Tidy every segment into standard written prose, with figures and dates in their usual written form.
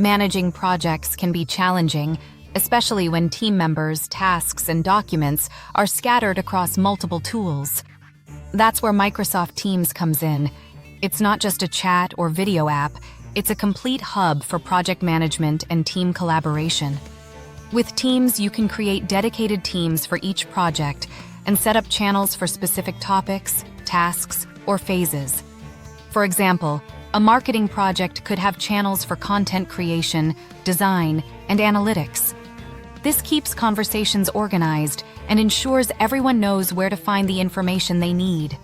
Managing projects can be challenging, especially when team members, tasks, and documents are scattered across multiple tools. That's where Microsoft Teams comes in. It's not just a chat or video app, it's a complete hub for project management and team collaboration. With Teams, you can create dedicated teams for each project and set up channels for specific topics, tasks, or phases. For example, a marketing project could have channels for content creation, design, and analytics. This keeps conversations organized and ensures everyone knows where to find the information they need.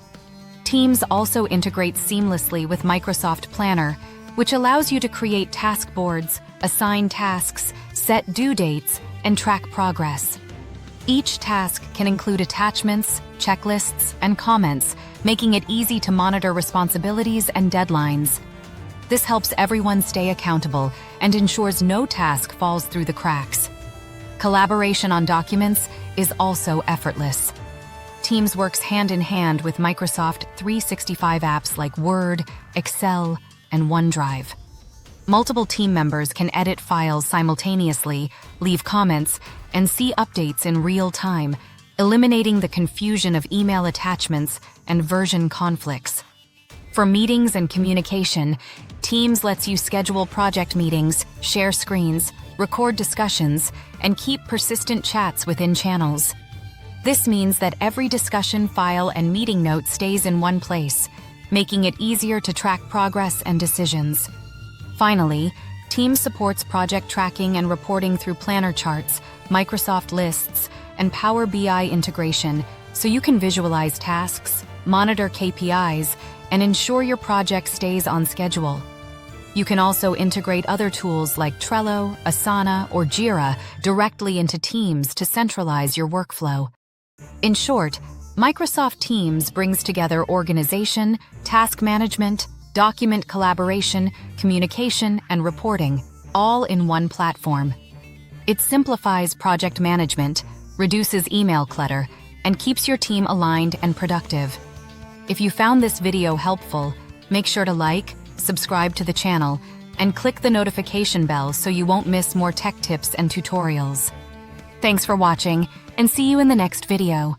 Teams also integrates seamlessly with Microsoft Planner, which allows you to create task boards, assign tasks, set due dates, and track progress. Each task can include attachments, checklists, and comments, making it easy to monitor responsibilities and deadlines. This helps everyone stay accountable and ensures no task falls through the cracks. Collaboration on documents is also effortless. Teams works hand in hand with Microsoft 365 apps like Word, Excel, and OneDrive. Multiple team members can edit files simultaneously, leave comments, and see updates in real time, eliminating the confusion of email attachments and version conflicts. For meetings and communication, Teams lets you schedule project meetings, share screens, record discussions, and keep persistent chats within channels. This means that every discussion file and meeting note stays in one place, making it easier to track progress and decisions. Finally, Teams supports project tracking and reporting through Planner charts, Microsoft Lists, and Power BI integration, so you can visualize tasks, monitor KPIs, and ensure your project stays on schedule. You can also integrate other tools like Trello, Asana, or Jira directly into Teams to centralize your workflow. In short, Microsoft Teams brings together organization, task management, document collaboration, communication, and reporting, all in one platform. It simplifies project management, reduces email clutter, and keeps your team aligned and productive. If you found this video helpful, make sure to like, subscribe to the channel, and click the notification bell so you won't miss more tech tips and tutorials. Thanks for watching, and see you in the next video.